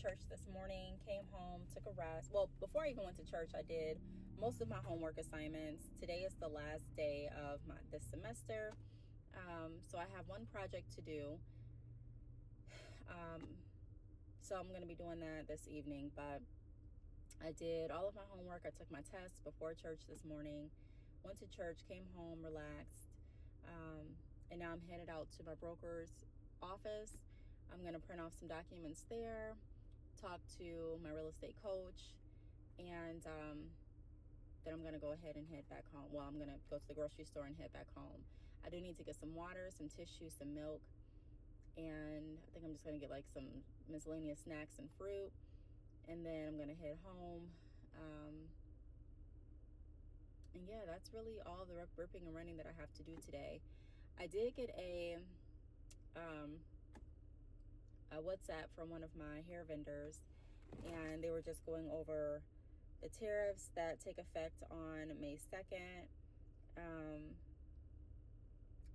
church this morning, came home, took a rest. Well, before I even went to church, I did most of my homework assignments. Today is the last day of this semester. So I have one project to do. So I'm going to be doing that this evening, but I did all of my homework. I took my test before church this morning, went to church, came home, relaxed. And now I'm headed out to my broker's office. I'm going to print off some documents there, talk to my real estate coach, and then I'm going to go ahead and head back home. Well, I'm going to go to the grocery store and head back home. I do need to get some water, some tissue, some milk, and I think I'm just going to get like some miscellaneous snacks and fruit, and then I'm going to head home. And yeah, that's really all the ripping and running that I have to do today. I did get a WhatsApp from one of my hair vendors, and they were just going over the tariffs that take effect on May 2nd.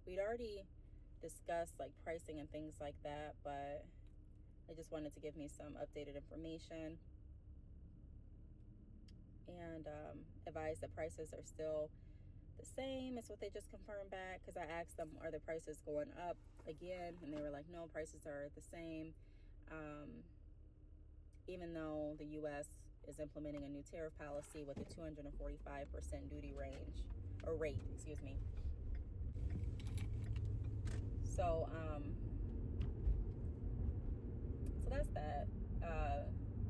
We'd already discussed like pricing and things like that, but they just wanted to give me some updated information and advise that prices are still the same as what they just confirmed back, because I asked them, are the prices going up again? And they were like, no, prices are the same. Even though the U.S. is implementing a new tariff policy with a 245% duty rate. So, so that's that.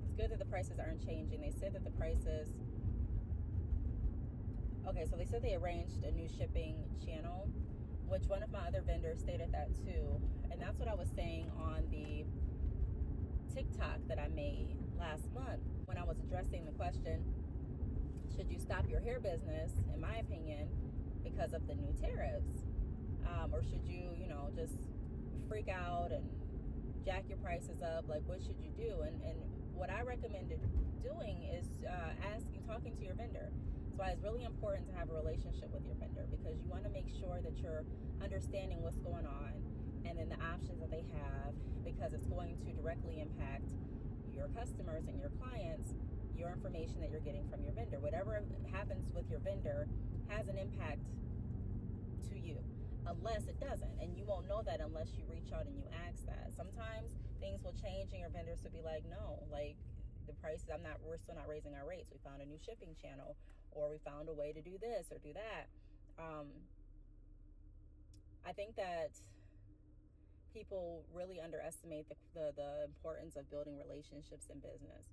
It's good that the prices aren't changing. They said that the prices, so they said they arranged a new shipping channel, which one of my other vendors stated that too. And that's what I was saying on the TikTok that I made last month when I was addressing the question, should you stop your hair business, in my opinion, because of the new tariffs? Or should you, just freak out and jack your prices up? Like, what should you do? And what I recommended doing is talking to your vendor. That's why it's really important to have a relationship with your vendor, because you want to make sure that you're understanding what's going on and then the options that they have, because it's going to directly impact your customers and your clients, your information that you're getting from your vendor. Whatever happens with your vendor has an impact to you, unless it doesn't. And you won't know that unless you reach out and you ask that. Sometimes things will change and your vendors will be like, no, like the prices, we're still not raising our rates. We found a new shipping channel, or we found a way to do this or do that. I think that people really underestimate the importance of building relationships in business.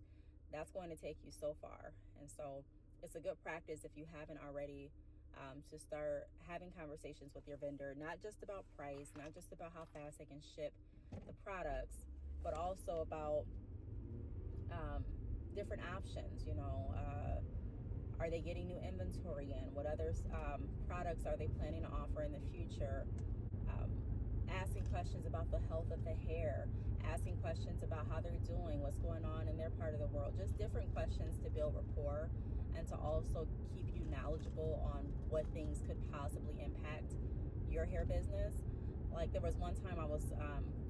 That's going to take you so far. And so it's a good practice, if you haven't already, to start having conversations with your vendor, not just about price, not just about how fast they can ship the products, but also about different options. Are they getting new inventory in? What other products are they planning to offer in the future? Asking questions about the health of the hair, asking questions about how they're doing, what's going on in their part of the world, just different questions to build rapport and to also keep you knowledgeable on what things could possibly impact your hair business. Like, there was one time I was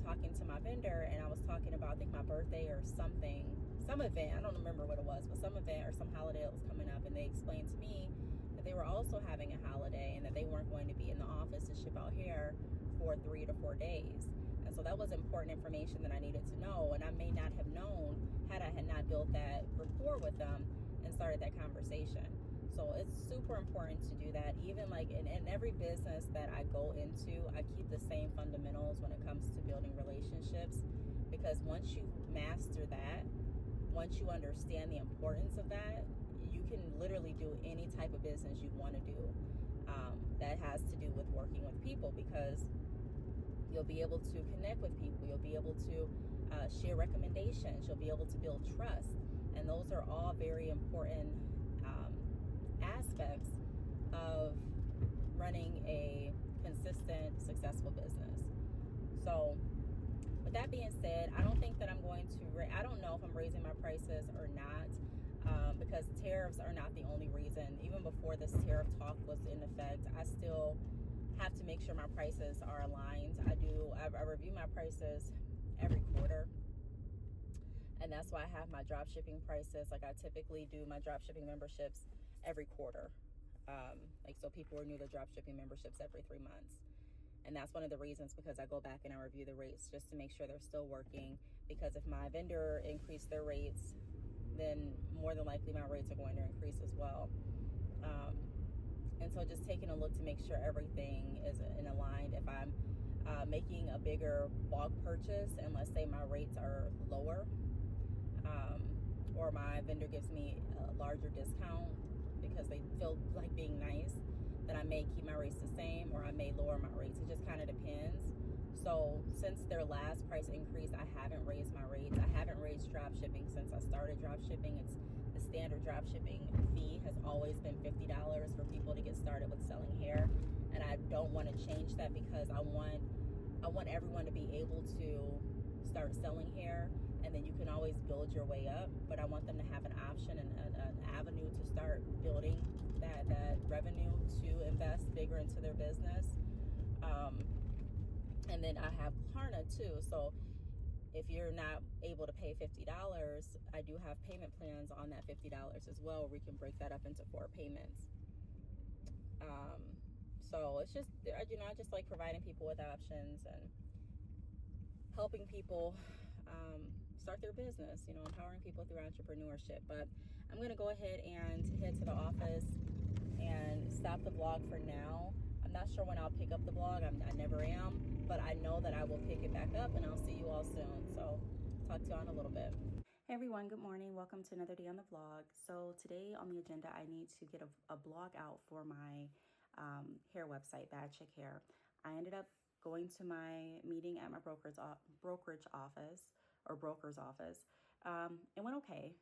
talking to my vendor, and I was talking about, I think, my birthday or something, some event, I don't remember what it was, but some event or some holiday that was coming up, and they explained to me that they were also having a holiday and that they weren't going to be in the office to ship out hair for 3 to 4 days. And so that was important information that I needed to know, and I may not have known had I had not built that rapport with them and started that conversation. So it's super important to do that. Even like in every business that I go into, I keep the same fundamentals when it comes to building relationships, because once you master that, once you understand the importance of that, you can literally do any type of business you want to do that has to do with working with people, because you'll be able to connect with people. You'll be able to share recommendations. You'll be able to build trust. And those are all very important aspects of running a consistent, successful business. So with that being said, I don't think that I'm going to, I don't know if I'm raising my prices or not, because tariffs are not the only reason. Even before this tariff talk was in effect, I still have to make sure my prices are aligned. I review my prices every quarter, and And that's why I have my drop shipping prices. Like I typically do my drop shipping memberships every quarter. Like so people renew their drop shipping memberships every 3 months. And that's one of the reasons, because I go back and I review the rates just to make sure they're still working. Because if my vendor increased their rates, then more than likely my rates are going to increase as well. And so just taking a look to make sure everything is in aligned. If I'm making a bigger bulk purchase and let's say my rates are lower, or my vendor gives me a larger discount because they feel like being nice, then I may keep my rates the same or I may lower my rates. It just kind of depends. So since their last price increase, I haven't raised my rates. I haven't raised drop shipping since I started drop shipping. It's the standard drop shipping fee has always been $50 for people to get started with selling hair. And I don't want to change that because I want everyone to be able to start selling hair, and then you can always build your way up. But I want them to have an option and an avenue to start building that revenue to invest bigger into their business. And then I have Klarna too. So if you're not able to pay $50, I do have payment plans on that $50 as well. We can break that up into 4 payments. So it's just, I just like providing people with options and helping people start their business, empowering people through entrepreneurship. But I'm going to go ahead and head to the office and stop the vlog for now. I'm not sure when I'll pick up the vlog. I never am, but I know that I will pick it back up, and I'll see you all soon. So talk to you on a little bit. Hey everyone, good morning. Welcome to another day on the vlog. So today on the agenda, I need to get a blog out for my hair website, Bad Chick Hair. I ended up going to my meeting at my broker's office. It went okay.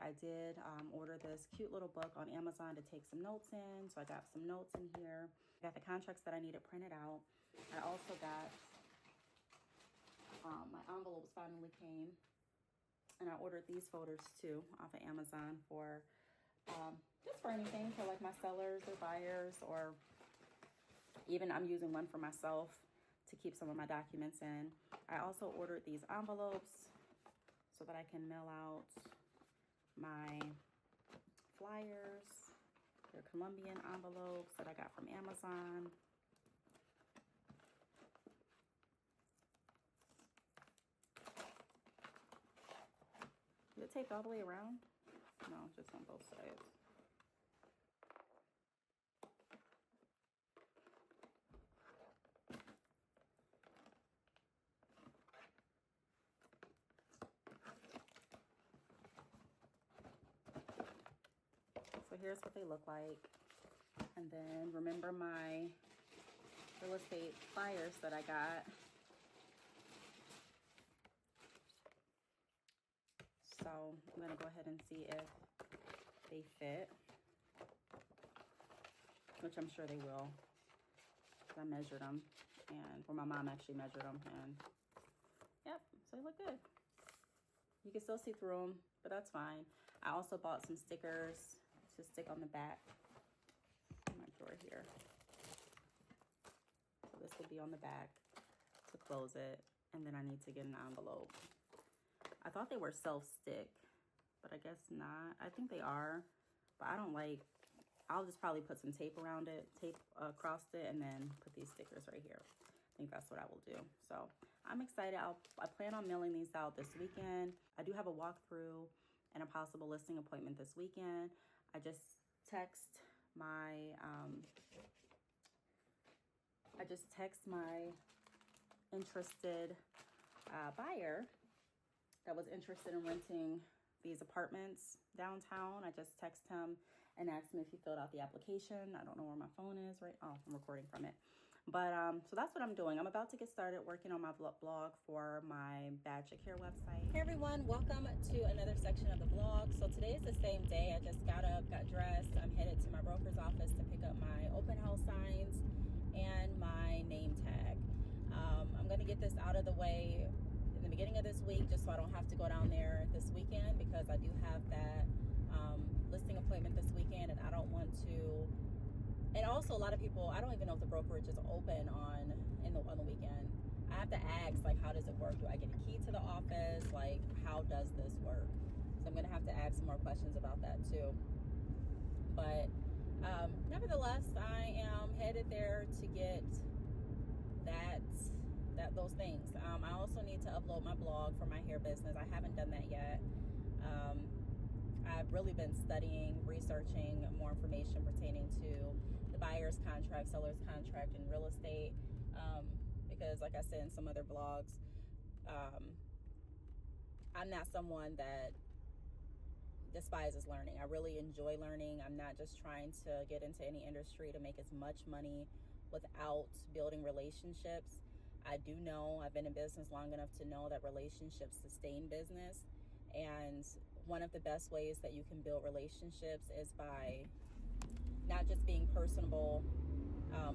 I did order this cute little book on Amazon to take some notes in. So I got some notes in here. I got the contracts that I needed printed out. I also got my envelopes finally came. And I ordered these folders too off of Amazon for just for anything, for like my sellers or buyers, or even I'm using one for myself to keep some of my documents in. I also ordered these envelopes so that I can mail out my flyers. They're Colombian envelopes that I got from Amazon. Did it take all the way around? No, just on both sides. So here's what they look like. And then remember my real estate flyers that I got. So I'm gonna go ahead and see if they fit, which I'm sure they will. I measured them, and my mom actually measured them, and yep, so they look good. You can still see through them, but that's fine. I also bought some stickers to stick on the back in my drawer here. So this will be on the back to close it, and then I need to get an envelope. I thought they were self-stick, but I guess not. I think they are, but I don't like, I'll just probably put some tape around it, tape across it, and then put these stickers right here. I think that's what I will do. So I'm excited. I plan on mailing these out this weekend. I do have a walkthrough and a possible listing appointment this weekend. I just text my interested buyer that was interested in renting these apartments downtown. I just text him and asked him if he filled out the application. I don't know where my phone is right. Oh, I'm recording from it. But so that's what I'm doing. I'm about to get started working on my blog for my Bad Chick Hair website. Hey everyone, welcome to another section of the vlog. So today is the same day. I just got up, got dressed. I'm headed to my broker's office to pick up my open house signs and my name tag. I'm gonna get this out of the way in the beginning of this week, just so I don't have to go down there this weekend, because I do have that listing appointment this weekend, and I don't want to. And also, a lot of people, I don't even know if the brokerage is open on the weekend. I have to ask, like, how does it work? Do I get a key to the office? Like, how how does this work? So I'm going to have to ask some more questions about that too. But nevertheless, I am headed there to get those things. I also need to upload my blog for my hair business. I haven't done that yet. I've really been studying, researching more information pertaining to the buyer's contract, seller's contract, and real estate. Because like I said in some other blogs, I'm not someone that despises learning. I really enjoy learning. I'm not just trying to get into any industry to make as much money without building relationships. I do know, I've been in business long enough to know that relationships sustain business. And one of the best ways that you can build relationships is by not just being personable,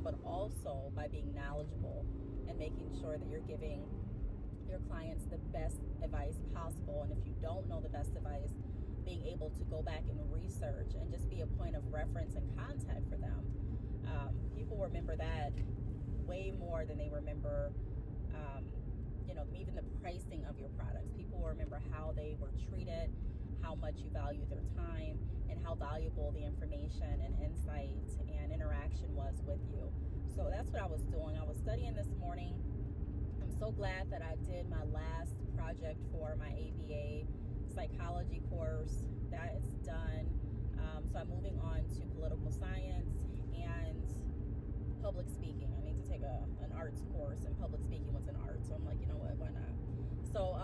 but also by being knowledgeable and making sure that you're giving your clients the best advice possible. And if you don't know the best advice, being able to go back and research and just be a point of reference and contact for them. People remember that way more than they remember, even the pricing of your products. People will remember how they were treated, how much you value their time, and how valuable the information and insight and interaction was with you. So that's what I was doing. I was studying this morning. I'm so glad that I did my last project for my ABA psychology course. That is done. So I'm moving on to political science and public speaking. I need to take an arts course, and public speaking was an art. So I'm like, you know what, why not? So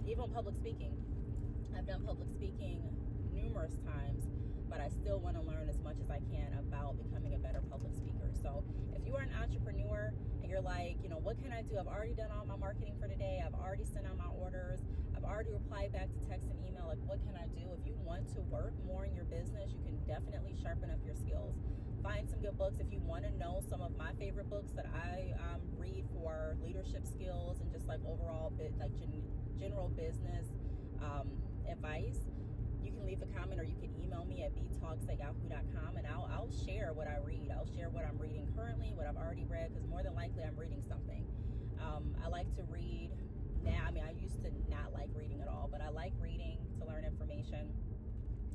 even public speaking, I've done public speaking numerous times, but I still want to learn as much as I can about becoming a better public speaker. So if you are an entrepreneur and you're like, what can I do? I've already done all my marketing for today. I've already sent out my orders. I've already replied back to text and email. Like, what can I do? If you want to work more in your business, you can definitely sharpen up your skills. Find some good books. If you want to know some of my favorite books that I read for leadership skills and just like overall general business advice, you can leave a comment or you can email me at btalks@yahoo.com, and I'll share what I read. I'll share what I'm reading currently, what I've already read, because more than likely I'm reading something. I like to read now. I used to not like reading at all, but I like reading to learn information.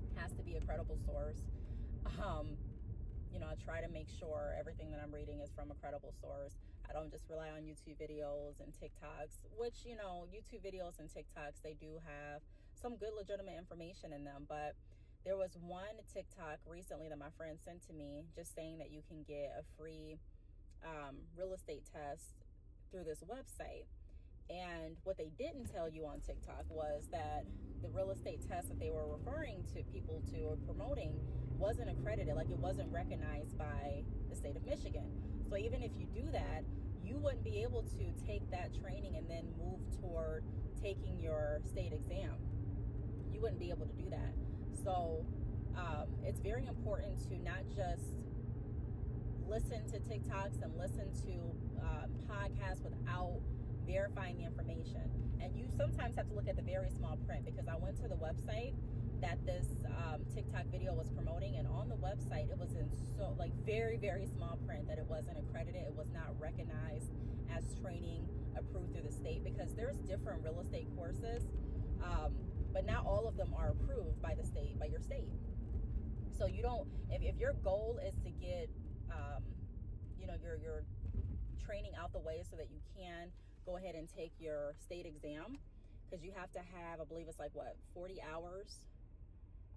It has to be a credible source. I try to make sure everything that I'm reading is from a credible source. I don't just rely on YouTube videos and TikToks, which, YouTube videos and TikToks, they do have some good legitimate information in them. But there was one TikTok recently that my friend sent to me just saying that you can get a free real estate test through this website. And what they didn't tell you on TikTok was that the real estate test that they were referring to people to or promoting wasn't accredited, like it wasn't recognized by the state of Michigan. So even if you do that, you wouldn't be able to take that training and then move toward taking your state exam. You wouldn't be able to do that. So it's very important to not just listen to TikToks and listen to podcasts without verifying the information. And you sometimes have to look at the very small print, because I went to the website that this TikTok video was promoting, and on the website it was in very, very small print that it wasn't accredited. It was not recognized as training approved through the state, because there's different real estate courses, but not all of them are approved by the state, by your state. So you don't, if your goal is to get your training out the way so that you can go ahead and take your state exam, because you have to have, I believe it's 40 hours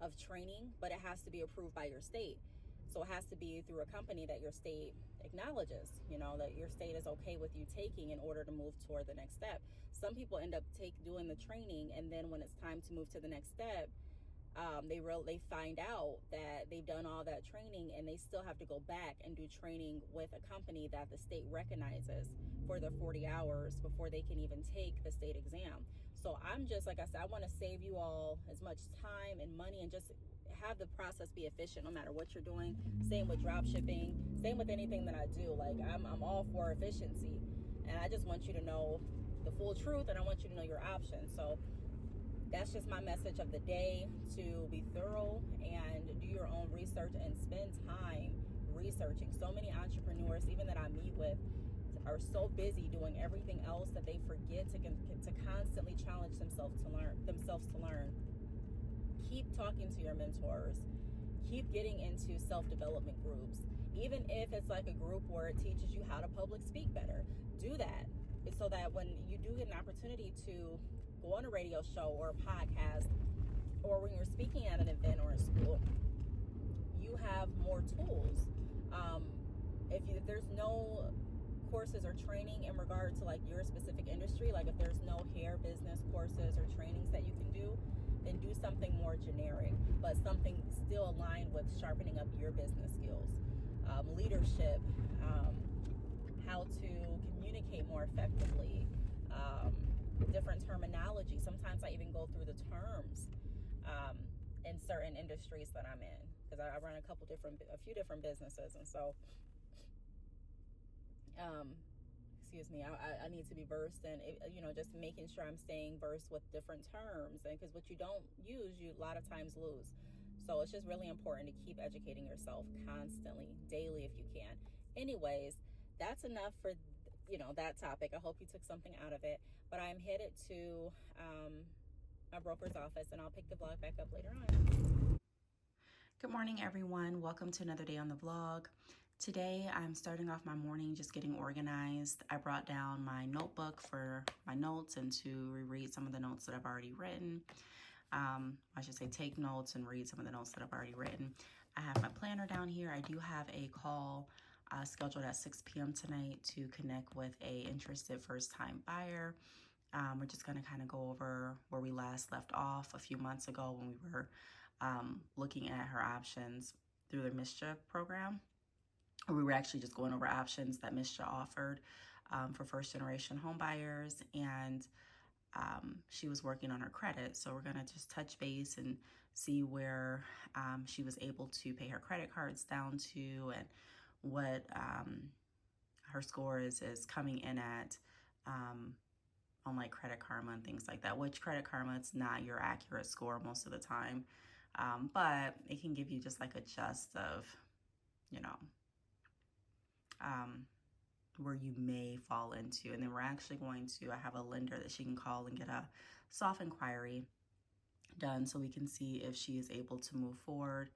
of training, but it has to be approved by your state. So it has to be through a company that your state acknowledges, that your state is okay with you taking in order to move toward the next step. Some people end up doing the training, and then when it's time to move to the next step, they find out that they've done all that training, and they still have to go back and do training with a company that the state recognizes for their 40 hours before they can even take the state exam. So I'm just, like I said, I want to save you all as much time and money, and just have the process be efficient no matter what you're doing. Same with drop shipping, same with anything that I do. I'm all for efficiency, and I just want you to know the full truth, and I want you to know your options. So that's just my message of the day, to be thorough and do your own research and spend time researching. So many entrepreneurs, even that I meet with, are so busy doing everything else that they forget to constantly challenge themselves to learn. Keep talking to your mentors. Keep getting into self-development groups. Even if it's like a group where it teaches you how to public speak better, do that. It's so that when you do get an opportunity to go on a radio show or a podcast, or when you're speaking at an event or in school, you have more tools. If there's no courses or training in regard to like your specific industry, like if there's no hair business courses or trainings that you can do, then do something more generic, but something still aligned with sharpening up your business skills, leadership, how to communicate more effectively, different terminology. Sometimes I even go through the terms in certain industries that I'm in, because I run a few different businesses, and so excuse me, I need to be versed in, just making sure I'm staying versed with different terms, and because what you don't use, you a lot of times lose. So it's just really important to keep educating yourself constantly, daily if you can. Anyways, that's enough for that topic. I hope you took something out of it, but I'm headed to my broker's office, and I'll pick the vlog back up later on. Good morning, everyone. Welcome to another day on the vlog. Today, I'm starting off my morning just getting organized. I brought down my notebook for my notes and to reread some of the notes that I've already written. I should say take notes and read some of the notes that I've already written. I have my planner down here. I do have a call scheduled at 6 p.m. tonight to connect with a interested first-time buyer. We're just going to kind of go over where we last left off a few months ago when we were looking at her options through the MISJA program. We were actually just going over options that MISJA offered for first-generation home buyers, and she was working on her credit. So we're going to just touch base and see where she was able to pay her credit cards down to, and what her score is coming in at on like Credit Karma and things like that, which Credit Karma, it's not your accurate score most of the time, but it can give you just like a gist of, where you may fall into. And then we're actually going to, I have a lender that she can call and get a soft inquiry done so we can see if she is able to move forward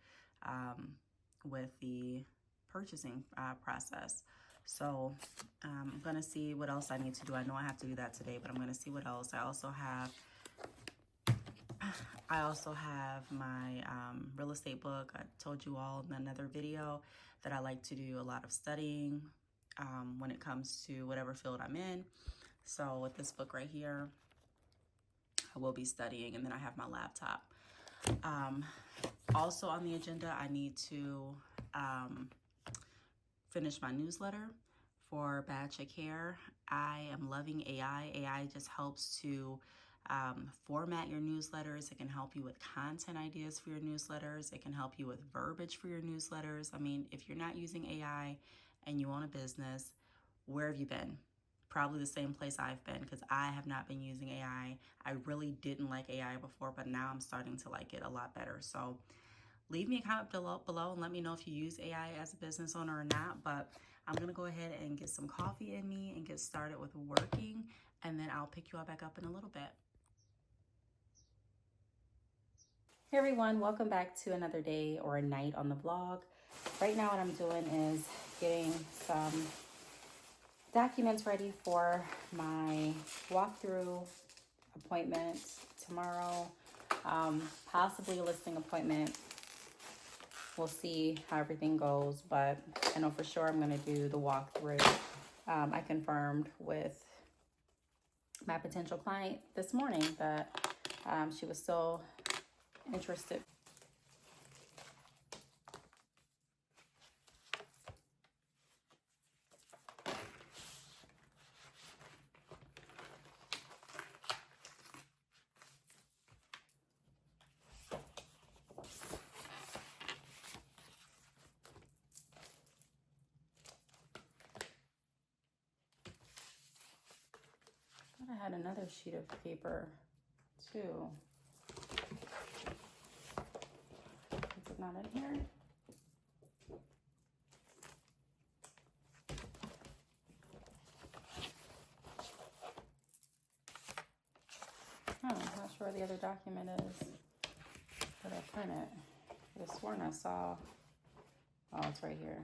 with the purchasing process. So I'm gonna see what else I need to do. I know I have to do that today, but I'm gonna see what else. I also have my real estate book. I told you all in another video that I like to do a lot of studying when it comes to whatever field I'm in. So with this book right here, I will be studying, and then I have my laptop. Also on the agenda, I need to finish my newsletter for Bad Chick Hair. I am loving AI. AI just helps to format your newsletters. It can help you with content ideas for your newsletters. It can help you with verbiage for your newsletters. I mean, if you're not using AI and you own a business, where have you been? Probably the same place I've been, because I have not been using AI. I really didn't like AI before, but now I'm starting to like it a lot better. So leave me a comment below and let me know if you use AI as a business owner or not. But I'm gonna go ahead and get some coffee in me and get started with working, and then I'll pick you all back up in a little bit. Hey everyone, welcome back to another day or a night on the vlog. Right now what I'm doing is getting some documents ready for my walkthrough appointment tomorrow, possibly a listing appointment. We'll see how everything goes, but I know for sure I'm going to do the walkthrough. I confirmed with my potential client this morning that she was still interested. I had another sheet of paper too. Is it not in here? where the other document is that I printed. I could have sworn I saw. Oh, it's right here.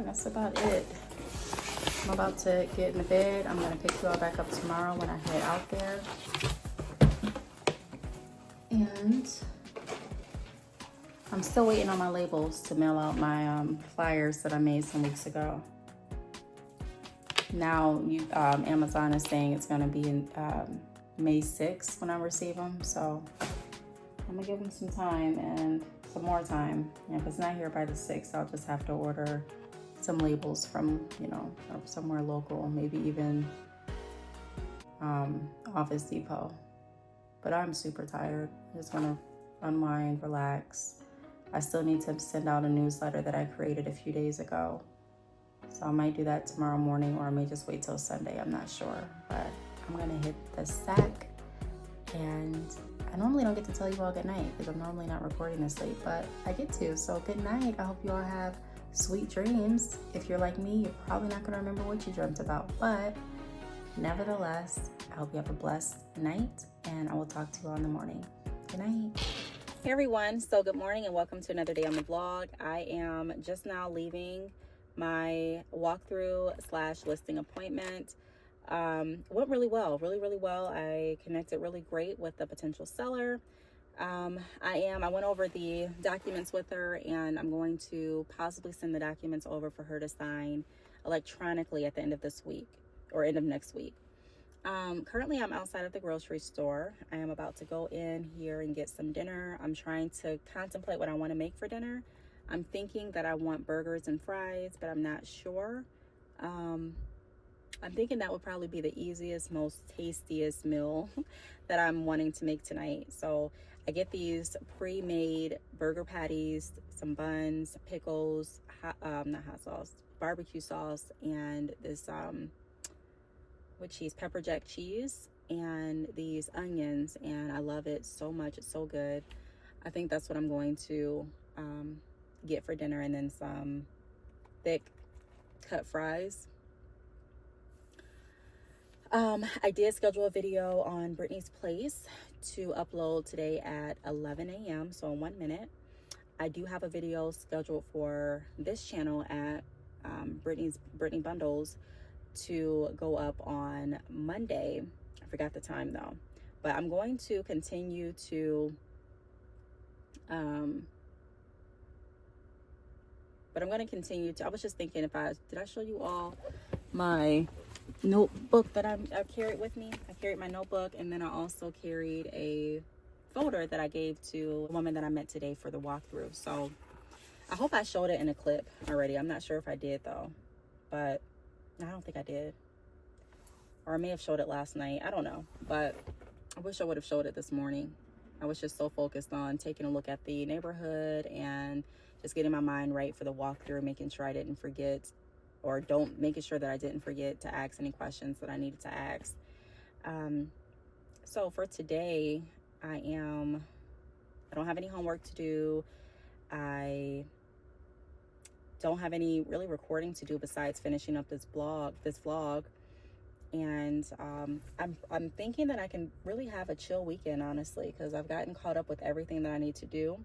That's about it. I'm about to get in the bed. I'm going to pick you all back up tomorrow when I head out there. And I'm still waiting on my labels to mail out my flyers that I made some weeks ago. Now Amazon is saying it's going to be in May 6th when I receive them. So I'm going to give them some time and some more time. And if it's not here by the 6th, I'll just have to order some labels from, somewhere local, maybe even Office Depot. But I'm super tired. I just want to unwind, relax. I still need to send out a newsletter that I created a few days ago. So I might do that tomorrow morning, or I may just wait till Sunday. I'm not sure. But I'm going to hit the sack. And I normally don't get to tell you all good night because I'm normally not recording this late, but I get to. So good night. I hope you all have sweet dreams. If you're like me, you're probably not going to remember what you dreamt about, but nevertheless, I hope you have a blessed night, and I will talk to you all in the morning. Good night. Hey everyone, so good morning and welcome to another day on the vlog. I am just now leaving my walkthrough / listing appointment. Went really well, really well. I connected really great with the potential seller. I went over the documents with her, and I'm going to possibly send the documents over for her to sign electronically at the end of this week or end of next week. Currently I'm outside of the grocery store. I am about to go in here and get some dinner. I'm trying to contemplate what I want to make for dinner. I'm thinking that I want burgers and fries, but I'm not sure. I'm thinking that would probably be the easiest, most tastiest meal that I'm wanting to make tonight. So I get these pre-made burger patties, some buns, pickles, not hot sauce, barbecue sauce, and this with cheese, pepper jack cheese, and these onions, and I love it so much. It's so good. I think that's what I'm going to get for dinner, and then some thick cut fries. I did schedule a video on Brittany's Place to upload today at 11 a.m. So in 1 minute. I do have a video scheduled for this channel at Brittany Bundles to go up on Monday. I forgot the time though, but I'm going to continue to I was just thinking, did I show you all my notebook that I carried with me? I carried my notebook, and then I also carried a folder that I gave to a woman that I met today for the walkthrough. So I hope I showed it in a clip already. I'm not sure if I did though, but I don't think I did. Or I may have showed it last night. I don't know, but I wish I would have showed it this morning. I was just so focused on taking a look at the neighborhood and just getting my mind right for the walkthrough, making sure I didn't forget, or making sure that I didn't forget to ask any questions that I needed to ask. So for today, I don't have any homework to do. I don't have any really recording to do besides finishing up this vlog. And I'm thinking that I can really have a chill weekend, honestly, because I've gotten caught up with everything that I need to do.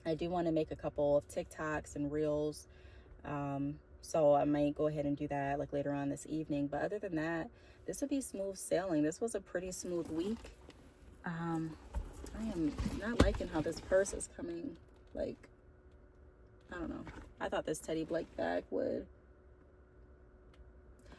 I do want to make a couple of TikToks and Reels. So I might go ahead and do that like later on this evening. But other than that, this would be smooth sailing. This was a pretty smooth week. I am not liking how this purse is coming. Like, I don't know. I thought this Teddy Blake bag would.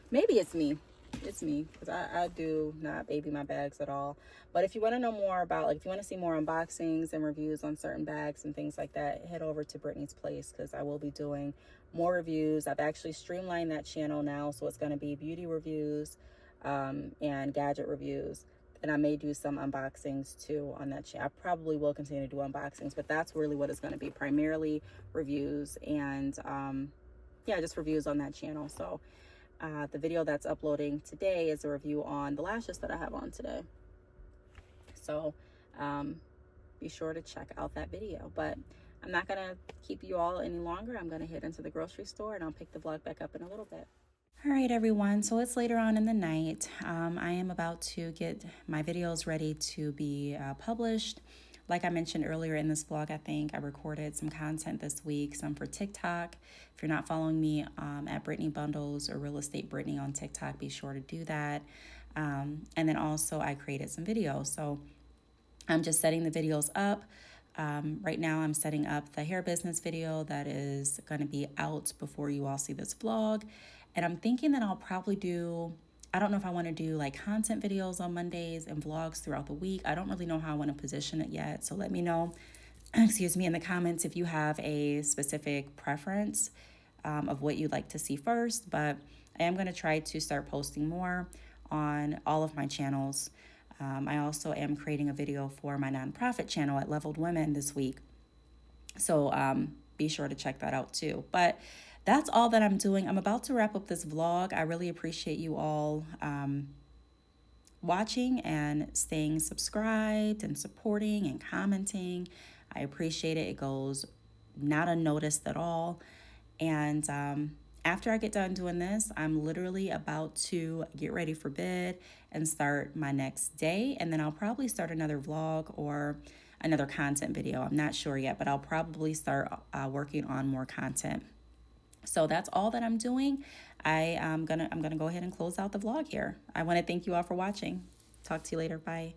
Maybe it's me. It's me, because I do not baby my bags at all. But if you want to know more about, like, if you want to see more unboxings and reviews on certain bags and things like that, head over to Brittany's Place, because I will be doing more reviews. I've actually streamlined that channel now, so it's going to be beauty reviews and gadget reviews. And I may do some unboxings too on that channel. I probably will continue to do unboxings, but that's really what it's going to be, primarily reviews and yeah, just reviews on that channel. So the video that's uploading today is a review on the lashes that I have on today. So be sure to check out that video. But I'm not going to keep you all any longer. I'm going to head into the grocery store, and I'll pick the vlog back up in a little bit. All right, everyone. So it's later on in the night. I am about to get my videos ready to be published. Like I mentioned earlier in this vlog, I think I recorded some content this week, some for TikTok. If you're not following me at Brittany Bundles or Real Estate Brittany on TikTok, be sure to do that. And then also I created some videos. So I'm just setting the videos up. Right now I'm setting up the hair business video that is going to be out before you all see this vlog. And I'm thinking that I'll probably I don't know if I want to do like content videos on Mondays and vlogs throughout the week. I don't really know how I want to position it yet. So let me know, excuse me, in the comments if you have a specific preference of what you'd like to see first. But I am going to try to start posting more on all of my channels. I also am creating a video for my nonprofit channel at Leveled Women this week. So be sure to check that out too. But that's all that I'm doing. I'm about to wrap up this vlog. I really appreciate you all watching and staying subscribed and supporting and commenting. I appreciate it. It goes not unnoticed at all. And after I get done doing this, I'm literally about to get ready for bed and start my next day. And then I'll probably start another vlog or another content video. I'm not sure yet, but I'll probably start working on more content. So that's all that I'm doing. I'm gonna go ahead and close out the vlog here. I want to thank you all for watching. Talk to you later. Bye.